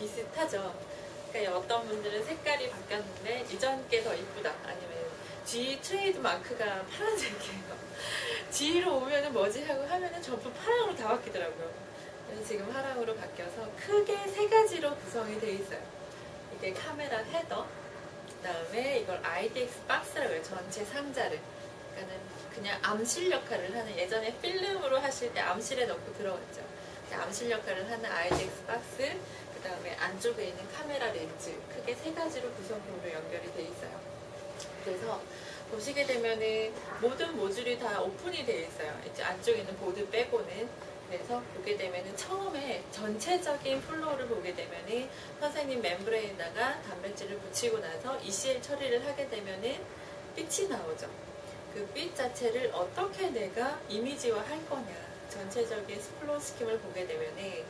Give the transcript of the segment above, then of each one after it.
비슷하죠. 그러니까 어떤 분들은 색깔이 바뀌었는데 이전 게 더 이쁘다. 아니면 G 트레이드 마크가 파란색이에요. G로 오면은 뭐지 하고 하면은 전부 파랑으로 다 바뀌더라고요. 그래서 지금 파랑으로 바뀌어서 크게 세 가지로 구성이 되어 있어요. 이게 카메라 헤더, 그 다음에 이걸 IDX 박스라고 해요. 전체 상자를. 그러니까는 그냥 암실 역할을 하는, 예전에 필름으로 하실 때 암실에 넣고 들어갔죠. 암실 역할을 하는 IDX 박스, 그 다음에 안쪽에 있는 카메라 렌즈, 크게 세 가지로 구성품으로 연결이 되어 있어요. 그래서 보시게 되면은 모든 모듈이 다 오픈이 되어 있어요. 이제 안쪽에 있는 보드 빼고는. 그래서 보게 되면은 처음에 전체적인 플로우를 보게 되면은 선생님 멤브레인에다가 단백질을 붙이고 나서 ECL 처리를 하게 되면은 빛이 나오죠. 그 빛 자체를 어떻게 내가 이미지화 할 거냐. 전체적인 플로우 스킴을 보게 되면은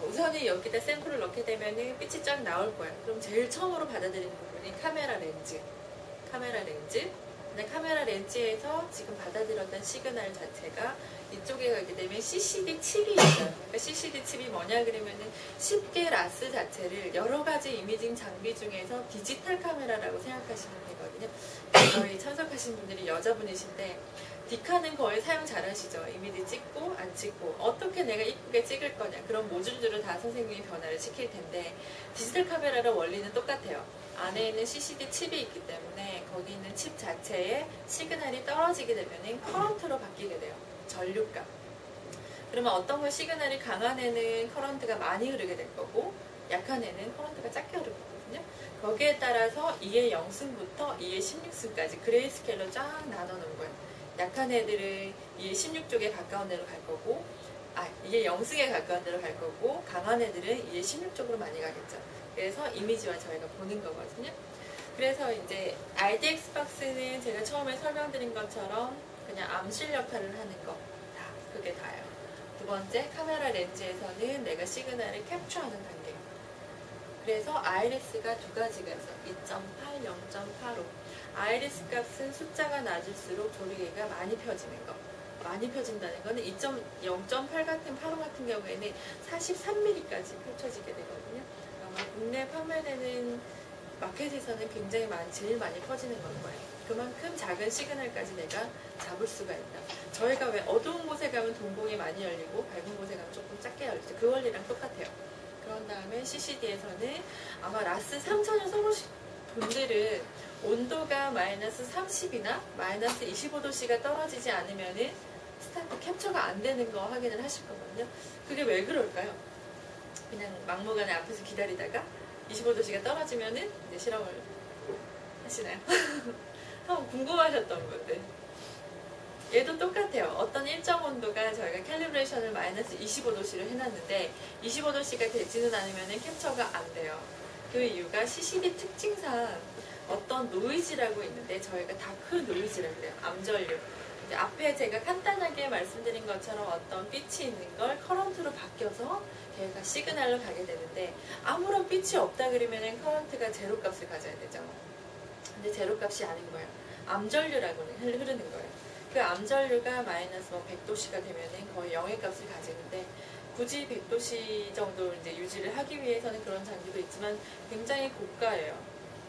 우선은 여기다 샘플을 넣게 되면은 빛이 쫙 나올 거예요. 그럼 제일 처음으로 받아들이는 부분이 카메라 렌즈. 근데 카메라 렌즈에서 지금 받아들였던 시그널 자체가 이쪽에 가게 되면 CCD 칩이 있어요. 그러니까 CCD 칩이 뭐냐 그러면은 쉽게 라스 자체를 여러 가지 이미징 장비 중에서 디지털 카메라라고 생각하시면 되거든요. 저희 참석하신 분들이 여자분이신데 디카는 거의 사용 잘 하시죠. 이미지 찍고 안 찍고 어떻게 내가 이쁘게 찍을 거냐 그런 모듈들을 다 선생님이 변화를 시킬 텐데 디지털 카메라의 원리는 똑같아요. 안에 있는 CCD 칩이 있기 때문에 거기 있는 칩 자체에 시그널이 떨어지게 되면 커런트로 바뀌게 돼요. 전류값. 그러면 어떤 건 시그널이 강한 애는 커런트가 많이 흐르게 될 거고 약한 애는 커런트가 작게 흐를 거거든요. 거기에 따라서 2의 0승부터 2의 16승까지 그레이스케일로 쫙 나눠 놓은 거예요. 약한 애들은 2의 16쪽에 가까운 데로 갈 거고 2의 0승에 가까운 데로 갈 거고 강한 애들은 2의 16쪽으로 많이 가겠죠. 그래서 이미지와 저희가 보는 거거든요. 그래서 이제 IDX 박스는 제가 처음에 설명드린 것처럼 그냥 암실 역할을 하는 거 그게 다예요. 두 번째 카메라 렌즈에서는 내가 시그널을 캡처하는 단계. 그래서 IRS가 두 가지가 있어요. 2.8, 0.85. IRS 값은 숫자가 낮을수록 조리개가 많이 펴지는 거. 많이 펴진다는 거는 0.8 같은 85 같은 경우에는 43mm까지 펼쳐지게 되거든요. 아마 국내 판매되는 마켓에서는 굉장히 제일 많이 퍼지는 걸 거예요. 그만큼 작은 시그널까지 내가 잡을 수가 있다. 저희가 왜 어두운 곳에 가면 동공이 많이 열리고 밝은 곳에 가면 조금 작게 열리죠. 그 원리랑 똑같아요. 그런 다음에 CCD에서는 아마 라스 3000을 써보신 분들은 온도가 마이너스 30이나 마이너스 25도씨가 떨어지지 않으면은 스타트 캡처가 안 되는 거 확인을 하실 거거든요. 그게 왜 그럴까요? 그냥 막무가내 앞에서 기다리다가 25도씨가 떨어지면은 이제 실험을 하시나요? 한번 궁금하셨던 분들. 얘도 똑같아요. 어떤 일정 온도가 저희가 캘리브레이션을 마이너스 25도씨로 해놨는데 25도씨가 되지는 않으면 캡처가 안 돼요. 그 이유가 CCD 특징상 어떤 노이즈라고 있는데 저희가 다크 노이즈라고 그래요. 암전류. 이제 앞에 제가 간단하게 말씀드린 것처럼 어떤 빛이 있는 걸 커런트로 바뀌어서 걔가 시그널로 가게 되는데 아무런 빛이 없다 그러면 커런트가 제로 값을 가져야 되죠. 근데 제로 값이 아닌 거예요. 암전류라고는 흐르는 거예요. 그 암전류가 마이너스 100도씨가 되면은 거의 0의 값을 가지는데 굳이 100도씨 정도 이제 유지를 하기 위해서는 그런 장비도 있지만 굉장히 고가예요.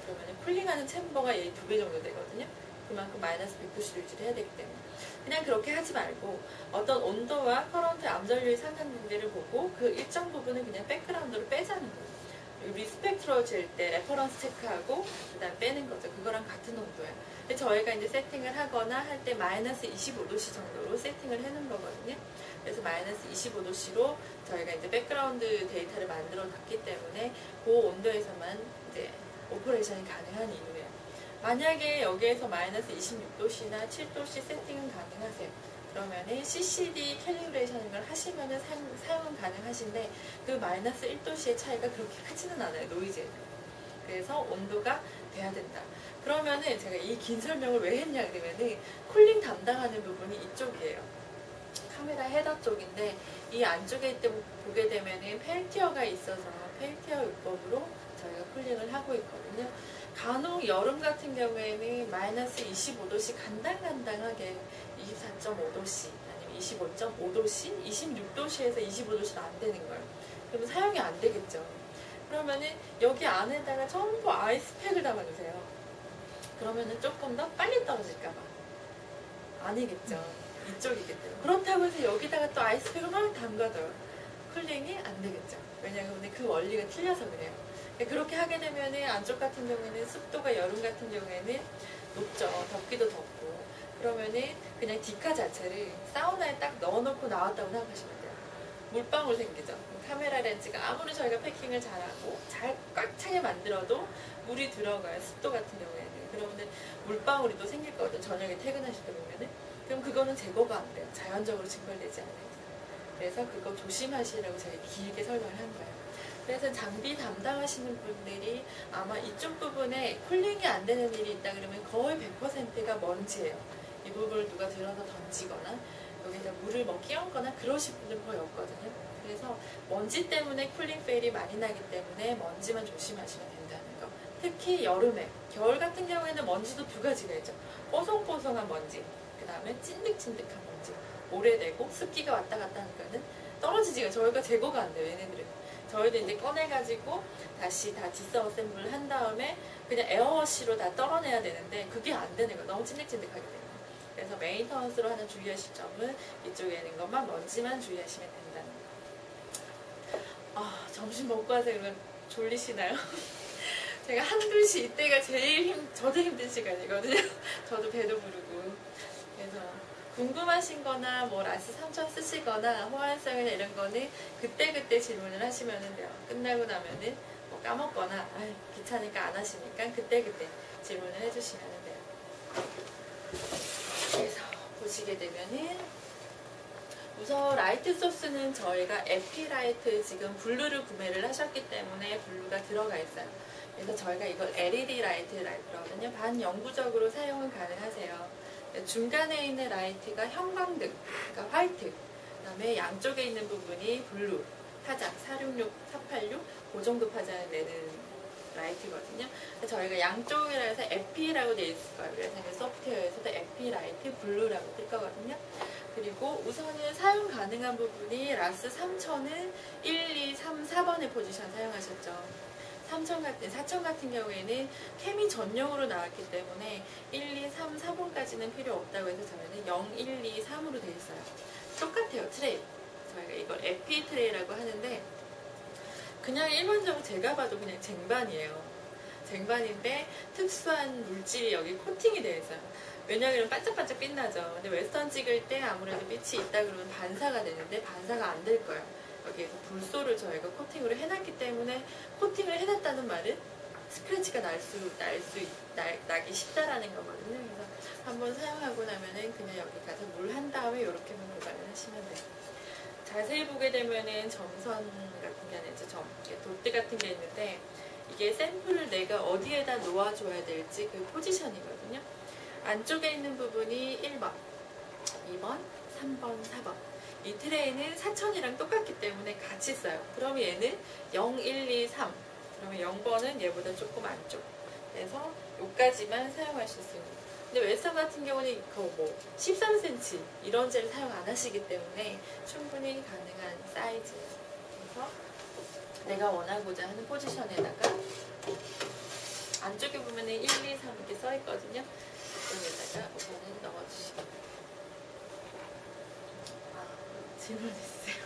그러면 쿨링하는 챔버가 얘 2배 정도 되거든요. 그만큼 마이너스 100도씨를 유지를 해야 되기 때문에 그냥 그렇게 하지 말고 어떤 온도와 커런트 암전류의 상관관계를 보고 그 일정 부분을 그냥 백그라운드로 빼자는 거예요. 리스펙트로 잴 때 레퍼런스 체크하고 그 다음 빼는 거죠. 그거랑 같은 온도예요. 근데 저희가 이제 세팅을 하거나 할 때 마이너스 25도씨 정도로 세팅을 해놓은 거거든요. 그래서 마이너스 25도씨로 저희가 이제 백그라운드 데이터를 만들어 놨기 때문에 그 온도에서만 이제 오퍼레이션이 가능한 이유예요. 만약에 여기에서 마이너스 26도씨나 7도씨 세팅은 가능하세요. 그러면은 CCD 캘리브레이션을 하시면은 사용은 가능하신데 그 마이너스 1도씨의 차이가 그렇게 크지는 않아요. 노이즈에. 그래서 온도가 돼야 된다. 그러면은 제가 이 긴 설명을 왜 했냐 그러면은 쿨링 담당하는 부분이 이쪽이에요. 카메라 헤더 쪽인데 이 안쪽에 보게 되면은 펠티어가 있어서 펠티어 요법으로 저희가 쿨링을 하고 있거든요. 간혹 여름 같은 경우에는 마이너스 25도씨 간당간당하게 24.5도씨 아니면 25.5도씨, 26도씨에서 25도씨도 안 되는 거예요. 그러면 사용이 안 되겠죠. 그러면은 여기 안에다가 전부 아이스팩을 담아주세요. 그러면은 조금 더 빨리 떨어질까봐. 아니겠죠. 이쪽이기 때문에. 그렇다고 해서 여기다가 또 아이스팩을 막 담가둬요. 쿨링이 안 되겠죠. 왜냐하면 그 원리가 틀려서 그래요. 그렇게 하게 되면은 안쪽 같은 경우에는 습도가 여름 같은 경우에는 높죠. 덥기도 덥고. 그러면은 그냥 디카 자체를 사우나에 딱 넣어놓고 나왔다고 생각하시면 돼요. 물방울 생기죠. 카메라 렌즈가 아무리 저희가 패킹을 잘하고 잘 꽉 차게 만들어도 물이 들어가요. 습도 같은 경우에는. 그러면 물방울이 또 생길 거거든. 저녁에 퇴근하실 때 보면은. 그럼 그거는 제거가 안 돼요. 자연적으로 증발되지 않아요. 그래서 그거 조심하시라고 제가 길게 설명을 한 거예요. 그래서 장비 담당하시는 분들이 아마 이쪽 부분에 쿨링이 안 되는 일이 있다 그러면 거의 100%가 먼지예요. 이 부분을 누가 들어서 던지거나 여기다 물을 뭐 끼얹거나 그러실 분들 거의 없거든요. 그래서 먼지 때문에 쿨링 페일이 많이 나기 때문에 먼지만 조심하시면 된다는 거. 특히 여름에, 겨울 같은 경우에는 먼지도 두 가지가 있죠. 뽀송뽀송한 먼지, 그 다음에 찐득찐득한 먼지. 오래되고 습기가 왔다 갔다 하는 거는 떨어지지가 저희가 제거가 안 돼요. 얘네들은. 저희도 이제 꺼내가지고 다시 다 디스어셈블을 한 다음에 그냥 에어워시로 다 떨어내야 되는데 그게 안 되는 거예요. 너무 찐득찐득하기 때문에. 그래서 메인터넌스로 하나 주의하실 점은 이쪽에 있는 것만 먼지만 주의하시면 된다는 거. 점심 먹고 와서 그러면 졸리시나요? 제가 1, 2시 이때가 제일 저도 힘든 시간이거든요. 저도 배도 부르고. 그래서 궁금하신 거나 뭐 라스 3000 쓰시거나 호환성이나 이런 거는 그때그때 질문을 하시면 돼요. 끝나고 나면은 뭐 까먹거나 귀찮으니까 안 하시니까 그때그때 질문을 해주시면 돼요. 그래서 보시게 되면은 우선 라이트 소스는 저희가 에피라이트 지금 블루를 구매를 하셨기 때문에 블루가 들어가 있어요. 그래서 저희가 이걸 LED 라이트라고 그러거든요. 반영구적으로 사용은 가능하세요. 중간에 있는 라이트가 형광등, 그러니까 화이트, 그 다음에 양쪽에 있는 부분이 블루, 파장, 466, 486, 그 정도 파장을 내는 라이트거든요. 저희가 양쪽이라 해서 에피라고 되어 있을 거예요. 그래서 소프트웨어에서도 에피 라이트 블루라고 뜰 거거든요. 그리고 우선은 사용 가능한 부분이 라스 3000은 1, 2, 3, 4번의 포지션 사용하셨죠. 4000 같은 경우에는 케미 전용으로 나왔기 때문에 1, 2, 3, 4번까지는 필요 없다고 해서 저희는 0, 1, 2, 3으로 되어 있어요. 똑같아요. 트레이. 저희가 이걸 에피 트레이라고 하는데 그냥 일반적으로 제가 봐도 그냥 쟁반이에요. 쟁반인데 특수한 물질이 여기 코팅이 되어 있어요. 왜냐하면 반짝반짝 빛나죠. 근데 웨스턴 찍을 때 아무래도 빛이 있다 그러면 반사가 되는데 반사가 안 될 거예요. 여기에서 불소를 저희가 코팅으로 해놨기 때문에 코팅을 해놨다는 말은 스크래치가 나기 쉽다라는 거거든요. 그래서 한번 사용하고 나면은 그냥 여기 가서 물 한 다음에 이렇게만 보관을 하시면 돼요. 자세히 보게 되면은 점선 같은 게 아니죠. 돛대 같은 게 있는데 이게 샘플을 내가 어디에다 놓아줘야 될지 그 포지션이거든요. 안쪽에 있는 부분이 1번, 2번, 3번, 4번. 이 트레이는 4000이랑 똑같기 때문에 같이 써요. 그럼 얘는 0, 1, 2, 3. 그러면 0번은 얘보다 조금 안쪽. 그래서 여기까지만 사용하실 수 있는. 근데 웨스턴 같은 경우는 뭐 13cm 이런 젤 사용 안 하시기 때문에 충분히 가능한 사이즈예요. 그래서 내가 원하고자 하는 포지션에다가 안쪽에 보면 1, 2, 3 이렇게 써 있거든요. 여기다가 우선은 넣어주시고. 질문 있으세요?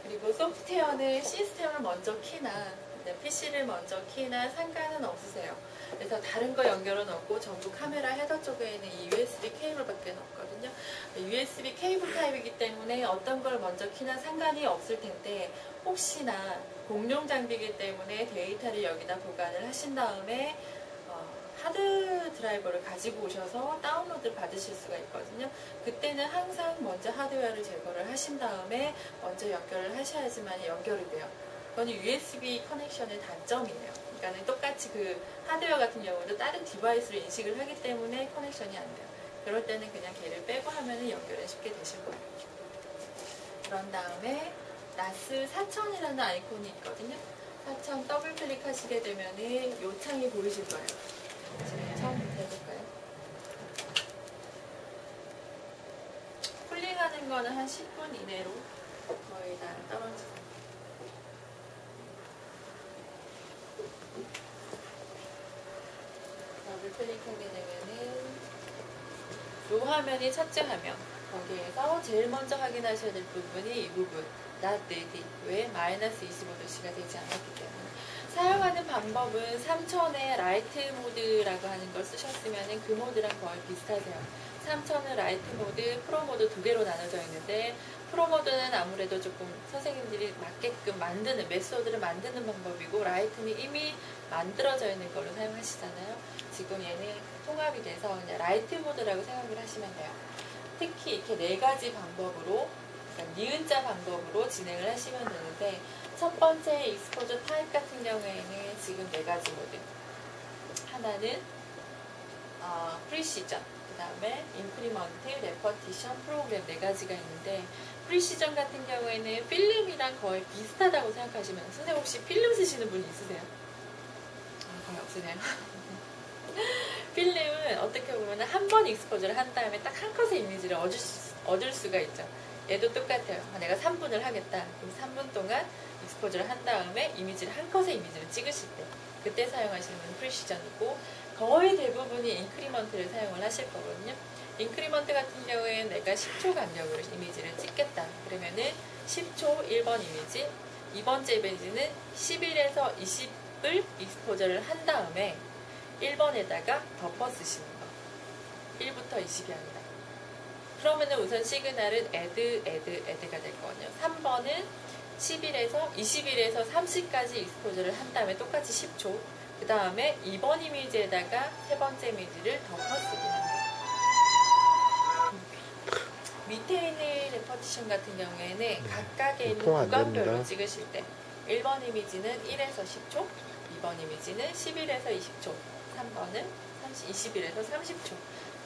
그리고 소프트웨어는 시스템을 먼저 키나 PC를 먼저 키나 상관은 없으세요. 그래서 다른 거 연결은 없고 전부 카메라 헤더 쪽에 있는 이 USB 케이블밖에 없거든요. USB 케이블 타입이기 때문에 어떤 걸 먼저 키나 상관이 없을 텐데 혹시나 공룡 장비이기 때문에 데이터를 여기다 보관을 하신 다음에 하드 드라이버를 가지고 오셔서 다운로드를 받으실 수가 있거든요. 그때는 항상 먼저 하드웨어를 제거를 하신 다음에 먼저 연결을 하셔야지만 연결이 돼요. 그건 USB 커넥션의 단점이에요. 그러니까 똑같이 그 하드웨어 같은 경우도 다른 디바이스로 인식을 하기 때문에 커넥션이 안 돼요. 그럴 때는 그냥 걔를 빼고 하면 연결이 쉽게 되실 거예요. 그런 다음에 나스 4000이라는 아이콘이 있거든요. 4000 더블 클릭하시게 되면 이 창이 보이실 거예요. 지금 처음부터 해볼까요? 거는 한 10분 이내로 거의 다 떨어지고. 더블 클릭하게 되면은 이 화면이 첫째 화면. 거기에서 제일 먼저 확인하셔야 될 부분이 이 부분. Not ready. 왜? 마이너스 25도씨가 되지 않았기 때문에. 사용하는 방법은 3000의 라이트 모드라고 하는 걸 쓰셨으면 그 모드랑 거의 비슷하세요. 3000은 라이트 모드, 프로 모드 두 개로 나눠져 있는데 프로 모드는 아무래도 조금 선생님들이 맞게끔 만드는 메소드를 만드는 방법이고 라이트는 이미 만들어져 있는 걸로 사용하시잖아요. 지금 얘는 통합이 돼서 그냥 라이트 모드라고 생각을 하시면 돼요. 특히 이렇게 네 가지 방법으로 그러니까 니은자 방법으로 진행을 하시면 되는데 첫 번째 익스포저 타입 같은 경우에는 지금 네 가지 모드. 하나는 프리시전, 그 다음에 인크리먼트, 레퍼티션, 프로그램 네 가지가 있는데 프리시전 같은 경우에는 필름이랑 거의 비슷하다고 생각하시면 선생님 혹시 필름 쓰시는 분 있으세요? 거의 없으세요? 필름은 어떻게 보면 한 번 익스포저를 한 다음에 딱 한 컷의 이미지를 얻을 수가 있죠. 얘도 똑같아요. 내가 3분을 하겠다. 그럼 3분 동안 익스포저를 한 다음에 이미지를 한 컷의 이미지를 찍으실 때 그때 사용하시는 건 프리시전이고 거의 대부분이 인크리먼트를 사용을 하실 거거든요. 인크리먼트 같은 경우에는 내가 10초 간격으로 이미지를 찍겠다. 그러면은 10초 1번 이미지, 2번째 이미지는 10일에서 20을 익스포저를 한 다음에 1번에다가 덮어 쓰시는 거. 1부터 20이 아니라. 그러면은 우선 시그널은 add가 될 거거든요. 3번은 20일에서 30까지 익스포저를 한 다음에 똑같이 10초. 그 다음에 2번 이미지에다가 세 번째 이미지를 덮어쓰기 하는 거예요. 밑에 있는 레퍼티션 같은 경우에는 각각에 있는 구간별로 찍으실 때 1번 이미지는 1에서 10초, 2번 이미지는 11에서 20초, 3번은 20일에서 30초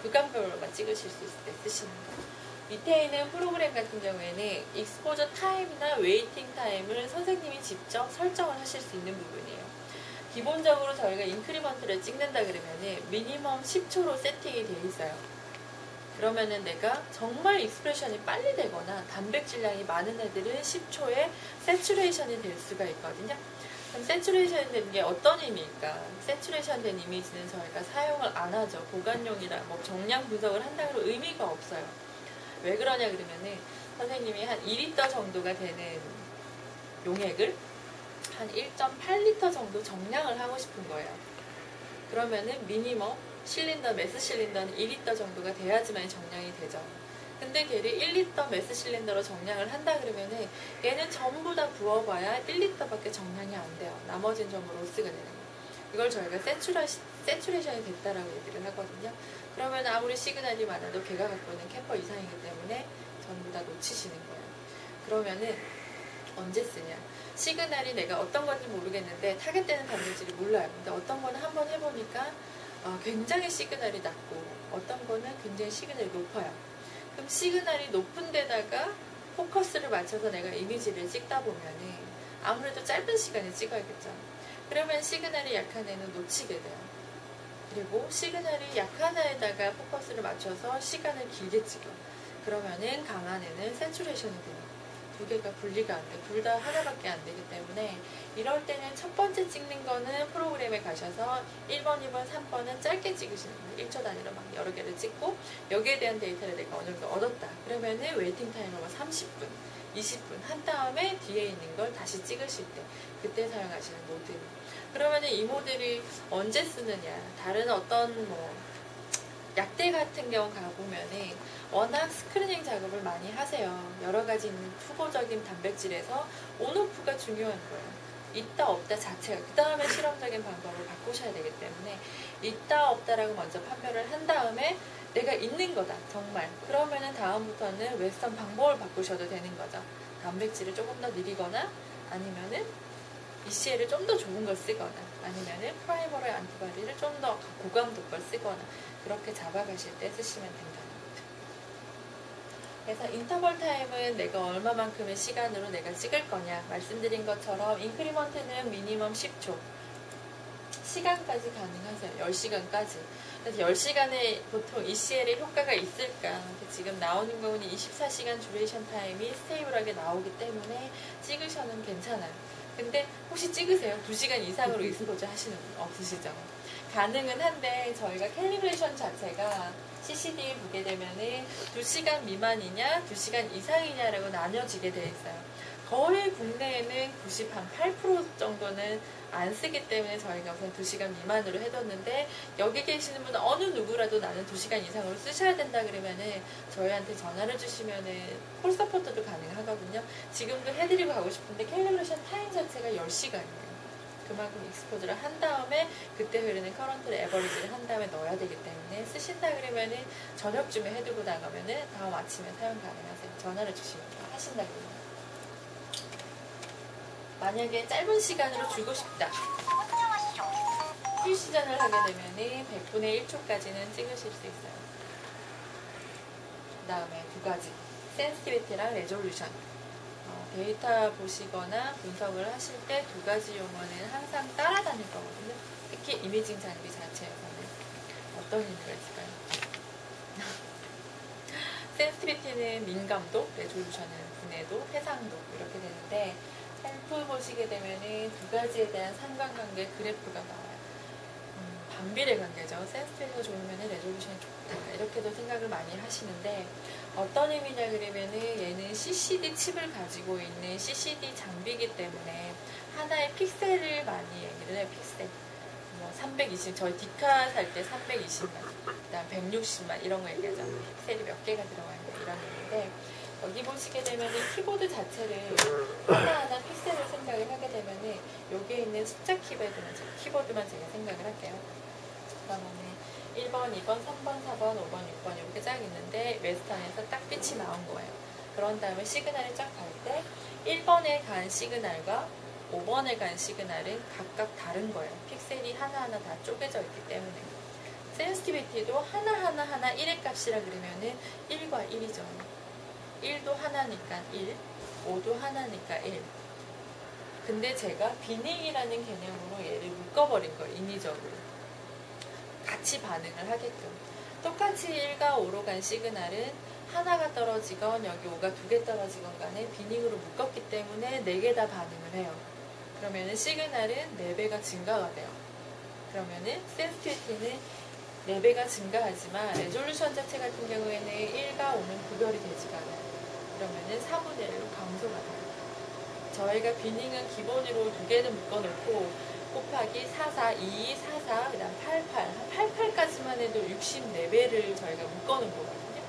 구간별로만 찍으실 수 있을 때 쓰시는 거예요. 밑에 있는 프로그램 같은 경우에는 익스포저 타임이나 웨이팅 타임을 선생님이 직접 설정을 하실 수 있는 부분이에요. 기본적으로 저희가 인크리먼트를 찍는다 그러면은 미니멈 10초로 세팅이 되어 있어요. 그러면은 내가 정말 익스프레션이 빨리 되거나 단백질량이 많은 애들은 10초에 세츄레이션이 될 수가 있거든요. 그럼 세츄레이션 된 게 어떤 의미일까? 세츄레이션 된 이미지는 저희가 사용을 안 하죠. 보관용이라 뭐 정량 분석을 한다고 의미가 없어요. 왜 그러냐 그러면은 선생님이 한 2리터 정도가 되는 용액을 한 1.8리터 정도 정량을 하고 싶은 거예요. 그러면은 미니멈 실린더, 매스 실린더는 2리터 정도가 돼야지만 정량이 되죠. 근데 걔를 1리터 매스 실린더로 정량을 한다 그러면은 얘는 전부 다 부어봐야 1리터밖에 정량이 안 돼요. 나머지는 전부 로스가 되는 거예요. 이걸 저희가 세츄레이션이 됐다라고 얘기를 하거든요. 그러면 아무리 시그널이 많아도 걔가 갖고 있는 캐퍼 이상이기 때문에 전부 다 놓치시는 거예요. 그러면은 언제 쓰냐? 시그널이 내가 어떤 건지 모르겠는데 타겟되는 단백질이 몰라요. 근데 어떤 거는 한번 해보니까 굉장히 시그널이 낮고 어떤 거는 굉장히 시그널이 높아요. 그럼 시그널이 높은 데다가 포커스를 맞춰서 내가 이미지를 찍다 보면은 아무래도 짧은 시간에 찍어야겠죠. 그러면 시그널이 약한 애는 놓치게 돼요. 그리고 시그널이 약한 애에다가 포커스를 맞춰서 시간을 길게 찍어. 그러면은 강한 애는 세츄레이션이 돼요. 두 개가 분리가 안 돼. 둘 다 하나밖에 안 되기 때문에 이럴 때는 첫 번째 찍는 거는 프로그램에 가셔서 1번, 2번, 3번은 짧게 찍으시는 거예요. 1초 단위로 막 여러 개를 찍고 여기에 대한 데이터를 내가 어느 정도 얻었다. 그러면은 웨이팅 타이머가 30분, 20분 한 다음에 뒤에 있는 걸 다시 찍으실 때 그때 사용하시는 모드. 그러면은 이 모델이 언제 쓰느냐? 다른 어떤 뭐 약대 같은 경우 가보면은 워낙 스크리닝 작업을 많이 하세요. 여러 가지 있는 후보적인 단백질에서 온오프가 중요한 거예요. 있다 없다 자체가 그 다음에 실험적인 방법을 바꾸셔야 되기 때문에 있다 없다라고 먼저 판별을 한 다음에 내가 있는 거다 정말 그러면은 다음부터는 웨스턴 방법을 바꾸셔도 되는 거죠. 단백질을 조금 더 느리거나 아니면은 ECL을 좀 더 좋은 걸 쓰거나 아니면은 프라이머로의 안티바디를 좀 더 고강도 걸 쓰거나 그렇게 잡아가실 때 쓰시면 된다는 거죠. 그래서 인터벌 타임은 내가 얼마만큼의 시간으로 내가 찍을 거냐 말씀드린 것처럼 인크리먼트는 미니멈 10초 시간까지 가능하세요. 10시간까지. 그래서 10시간에 보통 ECL의 효과가 있을까? 지금 나오는 거는 24시간 듀레이션 타임이 스테이블하게 나오기 때문에 찍으셔는 괜찮아요. 근데 혹시 찍으세요? 2시간 이상으로 익스포즈 하시는 분 없으시죠? 가능은 한데 저희가 캘리브레이션 자체가 CCD 보게 되면은 2시간 미만이냐 2시간 이상이냐라고 나뉘어지게 되어 있어요. 거의 국내에는 98% 정도는 안 쓰기 때문에 저희가 우선 2시간 미만으로 해뒀는데, 여기 계시는 분은 어느 누구라도 나는 2시간 이상으로 쓰셔야 된다 그러면은 저희한테 전화를 주시면은 콜 서포트도 가능하거든요. 지금도 해드리고 가고 싶은데 캘리브레이션 타임 자체가 10시간이에요. 그만큼 익스포즈를 한 다음에 그때 흐르는 커런트를 에버리지를 한 다음에 넣어야 되기 때문에, 쓰신다 그러면은 저녁쯤에 해두고 나가면은 다음 아침에 사용 가능하세요. 전화를 주시면 하신다 그러면. 만약에 짧은 시간으로 주고 싶다, 퓨시전을 하게 되면은 100분의 1초까지는 찍으실 수 있어요. 그 다음에 두 가지, 센시티비티랑 레졸루션. 데이터 보시거나 분석을 하실 때 두 가지 용어는 항상 따라다닐 거거든요. 특히 이미징 장비 자체에서는 어떤 의미가 있을까요? 센시티비티는 민감도, 레졸루션은 분해도, 해상도 이렇게 되는데, 셀프 보시게 되면은 두 가지에 대한 상관관계 그래프가 나와요. 반비례 관계죠. 센시티비티가 좋으면 레졸루션이 좋다, 이렇게도 생각을 많이 하시는데, 어떤 의미냐 그러면은 얘는 CCD 칩을 가지고 있는 CCD 장비이기 때문에 하나의 픽셀을 많이 얘기를 해요. 픽셀. 뭐 320, 저희 디카 살 때 320만, 그다음 160만 이런 거 얘기하죠. 픽셀이 몇 개가 들어가 있는 이런 의미인데, 여기 보시게 되면은 키보드 자체를 하나하나 픽셀을 생각을 하게 되면은 여기에 있는 숫자 키보드만 제가 생각을 할게요. 그러면은 1번, 2번, 3번, 4번, 5번, 6번 이렇게 쫙 있는데 웨스턴에서 딱 빛이 나온 거예요. 그런 다음에 시그널이 쫙 갈 때 1번에 간 시그널과 5번에 간 시그널은 각각 다른 거예요. 픽셀이 하나하나 다 쪼개져 있기 때문에. 센시티비티도 하나하나 1의 값이라 그러면은 1과 1이죠. 1도 하나니까 1, 5도 하나니까 1. 근데 제가 비닝이라는 개념으로 얘를 묶어버린 거예요. 인위적으로. 같이 반응을 하게끔. 똑같이 1과 5로 간 시그널은 하나가 떨어지건 여기 5가 2개 떨어지건 간에 비닝으로 묶었기 때문에 4개 다 반응을 해요. 그러면은 시그널은 4배가 증가가 돼요. 그러면은 센시티비티는 4배가 증가하지만 레졸루션 자체 같은 경우에는 1과 5는 구별이 되지가 않아요. 그러면은 4분의 1로 감소가 돼요. 저희가 비닝은 기본으로 2개는 묶어놓고 곱하기 44, 22, 44, 그 다음 88, 한 88까지만 해도 64배를 저희가 묶어놓은 거거든요.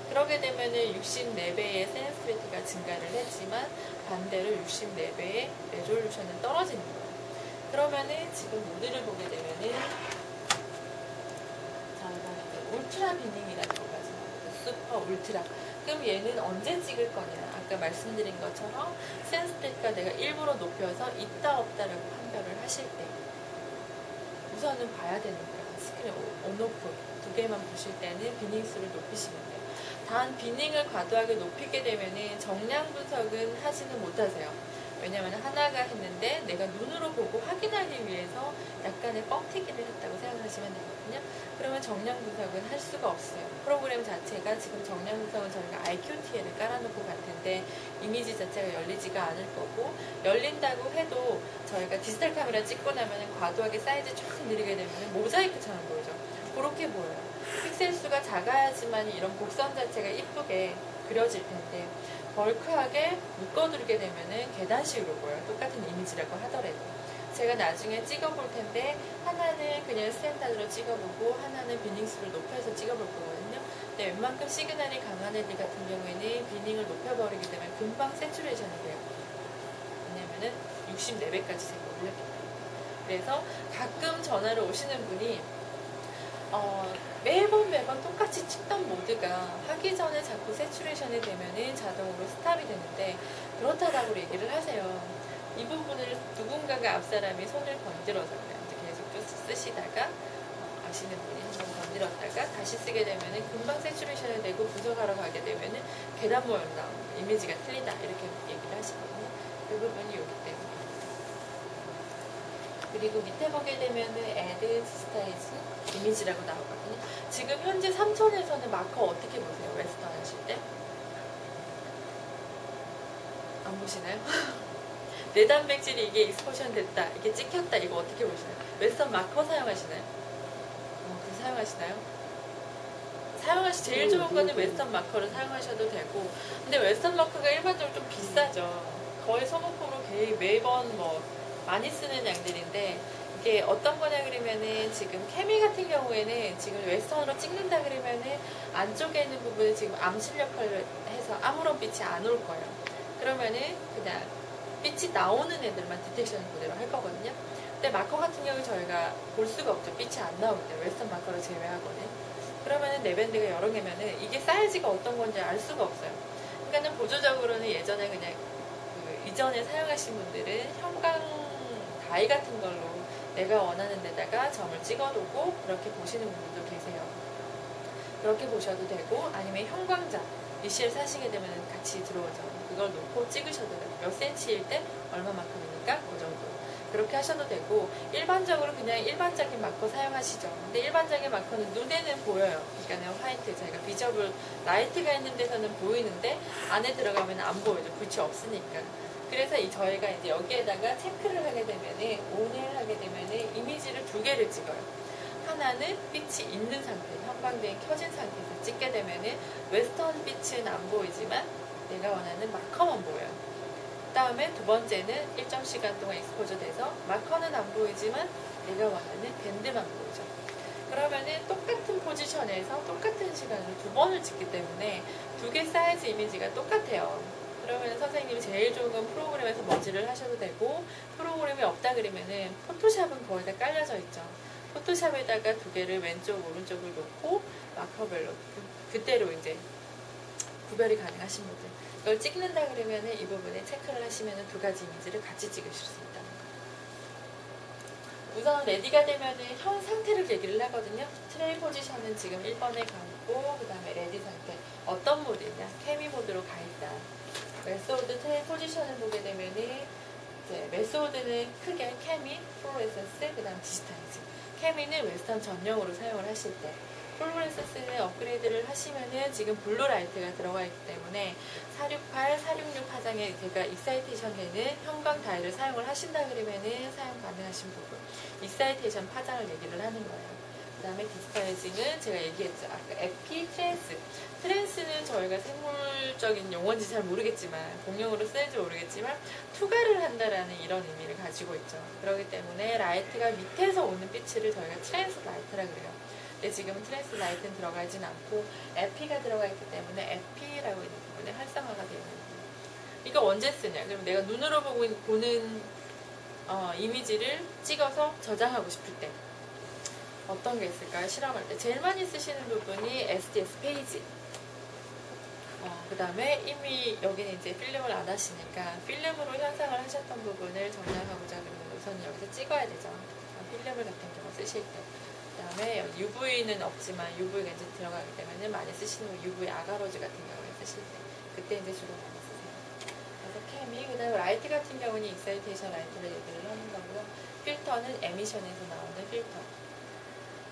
그러게 되면은 64배의 센시티비티가 증가를 했지만 반대로 64배의 레졸루션은 떨어지는 거예요. 그러면은 지금 모드를 보게 되면은 저희가 이제 울트라 비닝이라는 거까지 나와요. 슈퍼 울트라. 그럼 얘는 언제 찍을 거냐? 아까 말씀드린 것처럼 센시티비티가 내가 일부러 높여서 있다 없다라고 판별을 하실 때 우선은 봐야 되니까 스크린 온오프 2개만 보실 때는 비닝수를 높이시면 돼요. 단 비닝을 과도하게 높이게 되면 정량 분석은 하지는 못하세요. 왜냐면 하나가 했는데 내가 눈으로 보고 확인하기 위해서 약간의 뻥튀기를 했다고 생각하시면 되거든요. 그러면 정량 분석은 할 수가 없어요. 프로그램 자체가 지금 정량 분석은 저희가 IQTL을 깔아놓고 갈 텐데 이미지 자체가 열리지가 않을 거고, 열린다고 해도 저희가 디지털 카메라 찍고 나면 과도하게 사이즈 쫙 늘리게 되면 모자이크처럼 보이죠. 그렇게 보여요. 픽셀 수가 작아야지만 이런 곡선 자체가 이쁘게 그려질 텐데 벌크하게 묶어두게 되면은 계단식으로 보여요. 똑같은 이미지라고 하더라도. 제가 나중에 찍어볼 텐데 하나는 그냥 스탠다드로 찍어보고 하나는 비닝수를 높여서 찍어볼 거거든요. 근데 웬만큼 시그널이 강한 애들 같은 경우에는 비닝을 높여버리기 때문에 금방 세츄레이션이 돼요. 왜냐면은 64배까지 제가 올렸기 때문에. 그래서 가끔 전화로 오시는 분이 매번 똑같이 찍던 모드가 하기 전에 자꾸 세츄레이션이 되면은 자동으로 스탑이 되는데 그렇다라고 얘기를 하세요. 이 부분을 누군가가 앞 사람이 손을 건드려서 계속 쓰시다가 아시는 분이 한번 건드렸다가 다시 쓰게 되면은 금방 세츄레이션이 되고 분석하러 가게 되면은 계단 모양 나오고 이미지가 틀리다 이렇게 얘기를 하시거든요. 그 부분이 여기 때문에. 그리고 밑에 보게 되면은 Add Size 이미지라고 나오거든요. 지금 현재 3천에서는 마커 어떻게 보세요? 웨스턴 하실 때? 안 보시나요? 내 단백질이 이게 익스포션 됐다, 이게 찍혔다, 이거 어떻게 보시나요? 웨스턴 마커 사용하시나요? 그거 사용하시나요? 제일 좋은 거는 웨스턴 마커를 사용하셔도 되고, 근데 웨스턴 마커가 일반적으로 좀 비싸죠. 거의 소모품으로 매번 뭐 많이 쓰는 양들인데, 이게 어떤 거냐 그러면은 지금 케미 같은 경우에는 지금 웨스턴으로 찍는다 그러면은 안쪽에 있는 부분에 지금 암실 역할을 해서 아무런 빛이 안 올 거예요. 그러면은 그냥 빛이 나오는 애들만 디텍션 그대로 할 거거든요. 근데 마커 같은 경우 저희가 볼 수가 없죠. 빛이 안 나오기 때문에 웨스턴 마커를 제외하고는. 그러면은 네밴드가 여러 개면은 이게 사이즈가 어떤 건지 알 수가 없어요. 그러니까는 보조적으로는 예전에 그냥 이전에 사용하신 분들은 형광 다이 같은 걸로 내가 원하는 데다가 점을 찍어두고 그렇게 보시는 분들도 계세요. 그렇게 보셔도 되고, 아니면 형광자 리시를 사시게 되면 같이 들어오죠. 그걸 놓고 찍으셔도 돼요. 몇 센치일 때 얼마만큼이니까 그 정도. 그렇게 하셔도 되고, 일반적으로 그냥 일반적인 마커 사용하시죠. 근데 일반적인 마커는 눈에는 보여요. 그러니까 화이트, 저희가 비저블 라이트가 있는 데서는 보이는데 안에 들어가면 안 보이죠. 빛이 없으니까. 그래서 저희가 이제 여기에다가 체크를 하게 되면은, 온을 하게 되면은 이미지를 두 개를 찍어요. 하나는 빛이 있는 상태, 형광등이 켜진 상태에서 찍게 되면은 웨스턴 빛은 안 보이지만 내가 원하는 마커만 보여요. 그 다음에 두 번째는 일정 시간 동안 익스포저 돼서 마커는 안 보이지만 내가 원하는 밴드만 보이죠. 그러면은 똑같은 포지션에서 똑같은 시간을 두 번을 찍기 때문에 두 개 사이즈 이미지가 똑같아요. 그러면 선생님이 제일 좋은 건 프로그램에서 머지를 하셔도 되고, 프로그램이 없다 그러면은 포토샵은 거의 다 깔려져 있죠. 포토샵에다가 두 개를 왼쪽 오른쪽을 놓고 마커별로 그대로 이제 구별이 가능하신 분들, 이걸 찍는다 그러면은 이 부분에 체크를 하시면은 두 가지 이미지를 같이 찍으실 수 있다는 거. 우선 레디가 되면은 현 상태를 얘기를 하거든요. 트레이 포지션은 지금 1번에 가고, 그 다음에 레디 상태 어떤 모드냐, 케미 모드로 가 있다. 메소드 트레이 포지션을 보게 되면은 이제 메소드는 크게 케미, 플로레센스, 그 다음 디지타이즈. 케미는 웨스턴 전용으로 사용을 하실 때, 플로레센스는 업그레이드를 하시면은 지금 블루라이트가 들어가 있기 때문에 468, 466 파장에 제가 익사이테이션 되는 형광 다이를 사용을 하신다 그러면은 사용 가능하신 부분, 익사이테이션 파장을 얘기를 하는 거예요. 그 다음에 디스타이징은 제가 얘기했죠. 아까 에피, 트랜스는 저희가 생물적인 용어인지 잘 모르겠지만, 공용으로 쓰는지 모르겠지만 투과를 한다라는 이런 의미를 가지고 있죠. 그렇기 때문에 라이트가 밑에서 오는 빛을 저희가 트랜스 라이트라 그래요. 근데 지금은 트랜스 라이트는 들어가진 않고 에피가 들어가 있기 때문에 에피라고 있는 부분에 활성화가 되어 있는 거예요. 이거 언제 쓰냐? 그럼 내가 눈으로 보는 이미지를 찍어서 저장하고 싶을 때 어떤 게 있을까요? 실험할 때 제일 많이 쓰시는 부분이 SDS 페이지. 그 다음에 이미 여기는 이제 필름을 안 하시니까 필름으로 현상을 하셨던 부분을 저장하고자 그러면 우선 여기서 찍어야 되죠. 필름을 같은 경우 쓰실 때. 그 다음에 여기 UV는 없지만 UV가 이제 들어가기 때문에 많이 쓰시는 거, UV 아가로즈 같은 경우에 쓰실 때 그때 이제 주로 많이 쓰세요. 그래서 케미, 그 다음에 라이트 같은 경우는 익사이테이션 라이트를 얘기를 하는 거고요. 필터는 에미션에서 나오는 필터.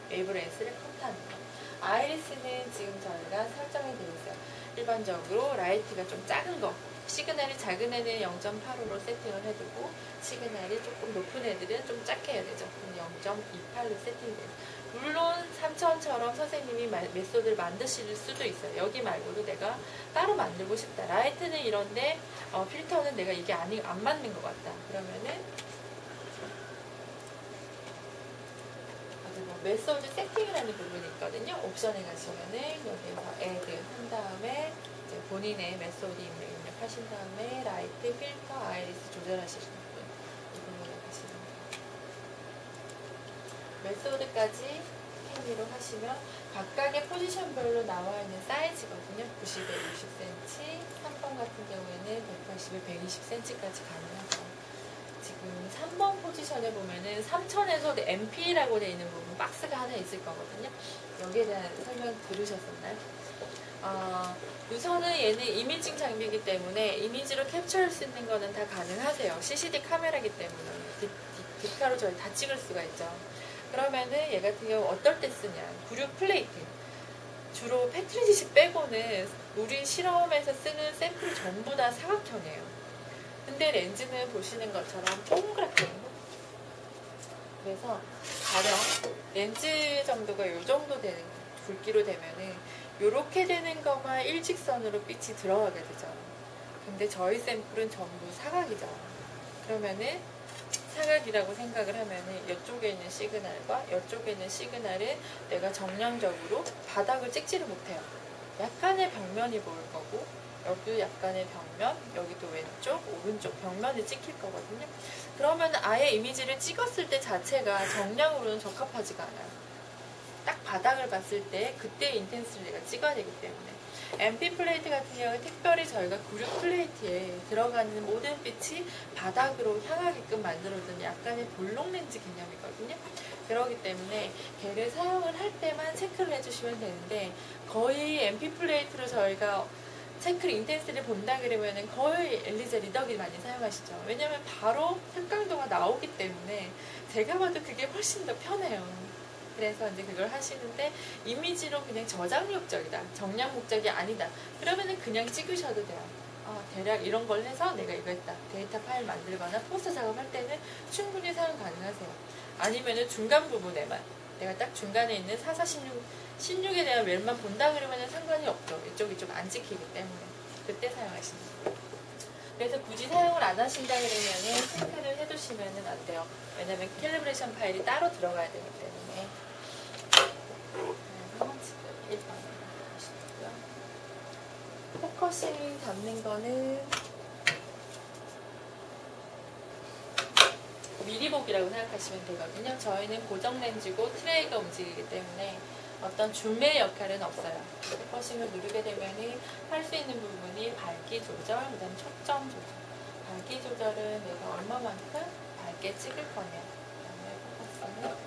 웨이브렌스를 컷하는 거. 아이리스는 지금 저희가 설정이 되어 있어요. 일반적으로 라이트가 좀 작은 거, 시그널이 작은 애는 0.85로 세팅을 해두고, 시그널이 조금 높은 애들은 좀 작게 해야 되죠. 0.28로 세팅돼요. 물론 3000처럼 선생님이 메소드를 만드실 수도 있어요. 여기 말고도 내가 따로 만들고 싶다. 라이트는 이런데 필터는 내가 이게 안 맞는 것 같다. 그러면은 메소드 세팅이라는 부분이 있거든요. 옵션에 가시면은 여기에서 add 한 다음에 이제 본인의 메소드 입력하신 다음에 라이트, 필터, 아이리스 조절하시는 부분, 이 부분에 가시면 돼요. 메소드까지 케미로 하시면 각각의 포지션별로 나와 있는 사이즈거든요. 90에 60cm, 3번 같은 경우에는 180에 120cm까지 가능하죠. 지금 3번 포지션에 보면은 3000에서 MP라고 되어 있는 부분 박스가 하나 있을 거거든요. 여기에 대한 설명 들으셨었나요? 우선은 얘는 이미징 장비이기 때문에 이미지로 캡처할 수 있는 거는 다 가능하세요. CCD 카메라이기 때문에 디카로 저희 다 찍을 수가 있죠. 그러면은 얘 같은 경우 어떨 때 쓰냐, 구류 플레이트. 주로 페트리지식 빼고는 우리 실험에서 쓰는 샘플이 전부 다 사각형이에요. 근데 렌즈는 보시는 것처럼 동그랗게, 그래서 가령 렌즈 정도가 이 정도 되는 굵기로 되면은 요렇게 되는 것만 일직선으로 빛이 들어가게 되죠. 근데 저희 샘플은 전부 사각이죠. 그러면은 사각이라고 생각을 하면은 이쪽에 있는 시그널과 이쪽에 있는 시그널은 내가 정량적으로 바닥을 찍지를 못해요. 약간의 벽면이 보일 거고, 여기도 약간의 벽면, 여기도 왼쪽, 오른쪽 벽면이 찍힐 거거든요. 그러면 아예 이미지를 찍었을 때 자체가 정량으로는 적합하지가 않아요. 딱 바닥을 봤을 때 그때 인텐스를 내가 찍어야 되기 때문에. MP 플레이트 같은 경우는 특별히 저희가 구류 플레이트에 들어가는 모든 빛이 바닥으로 향하게끔 만들어둔 약간의 볼록 렌즈 개념이거든요. 그렇기 때문에 걔를 사용을 할 때만 체크를 해주시면 되는데, 거의 MP 플레이트로 저희가 체크를 인텐스를 본다 그러면은 거의 엘리제 리더기 많이 사용하시죠. 왜냐면 바로 색강도가 나오기 때문에 제가 봐도 그게 훨씬 더 편해요. 그래서 이제 그걸 하시는데, 이미지로 그냥 저장 목적이다, 정량 목적이 아니다, 그러면은 그냥 찍으셔도 돼요. 대략 이런 걸 해서 내가 이거 했다, 데이터 파일 만들거나 포스터 작업할 때는 충분히 사용 가능하세요. 아니면은 중간 부분에만, 내가 딱 중간에 있는 44, 16에 대한 웰만 본다 그러면은 상관이 없죠. 이쪽 안 찍히기 때문에 그때 사용하시는 거예요. 그래서 굳이 사용을 안 하신다 그러면은 체크를 해두시면은 안 돼요. 왜냐면 캘리브레이션 파일이 따로 들어가야 되기 때문에. 지금 1번으로 하시고요. 포커싱 잡는 거는 미리 보기라고 생각하시면 되거든요. 저희는 고정 렌즈고 트레이가 움직이기 때문에 어떤 줌의 역할은 없어요. 포커싱을 누르게 되면 할 수 있는 부분이 밝기 조절, 그 다음 초점 조절. 밝기 조절은 내가 얼마만큼 밝게 찍을 거냐. 그 다음에 포커싱을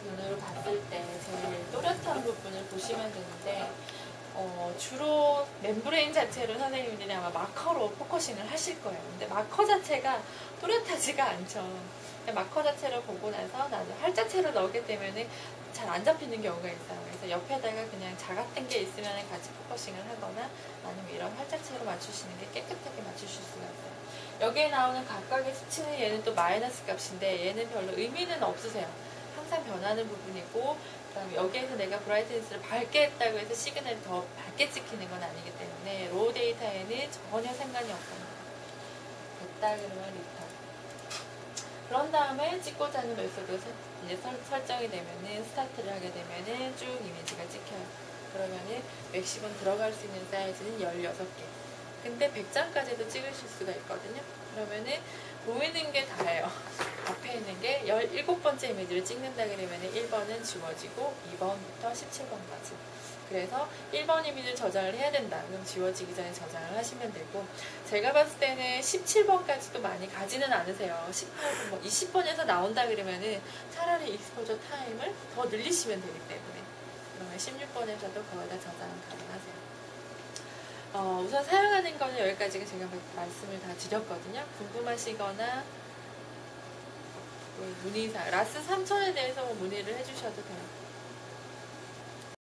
눈으로 봤을 때 제일 또렷한 부분을 보시면 되는데, 주로 멤브레인 자체로 선생님들이 아마 마커로 포커싱을 하실 거예요. 근데 마커 자체가 또렷하지가 않죠. 마커 자체를 보고 나서 나는 활자체로 넣게 되면 잘 안 잡히는 경우가 있어요. 그래서 옆에다가 그냥 자각된 게 있으면 같이 포커싱을 하거나, 아니면 이런 활자체로 맞추시는 게 깨끗하게 맞추실 수가 있어요. 여기에 나오는 각각의 수치는 얘는 또 마이너스 값인데 얘는 별로 의미는 없으세요. 항상 변하는 부분이고, 그다음에 여기에서 내가 브라이트니스를 밝게 했다고 해서 시그널이 더 밝게 찍히는 건 아니기 때문에 로우 데이터에는 전혀 상관이 없습니다. 됐다 그러면 리턴. 그런 다음에 찍고자 하는 메소드 이제 설정이 되면은, 스타트를 하게 되면은 쭉 이미지가 찍혀요. 그러면은 맥시멈 들어갈 수 있는 사이즈는 16개. 근데 100장까지도 찍으실 수가 있거든요. 그러면은 보이는 게 다예요. 앞에 있는 게 17번째 이미지를 찍는다 그러면 1번은 지워지고 2번부터 17번까지. 그래서 1번 이미지를 저장을 해야 된다. 그럼 지워지기 전에 저장을 하시면 되고, 제가 봤을 때는 17번까지도 많이 가지는 않으세요. 18번, 뭐 20번에서 나온다 그러면은 차라리 익스포저 타임을 더 늘리시면 되기 때문에, 그러면 16번에서도 거의 다 저장은 가능하세요. 우선 사용하는 거는 여기까지가 제가 말씀을 다 드렸거든요. 궁금하시거나 문의사항, 라스 3000에 대해서 문의를 해주셔도 돼요.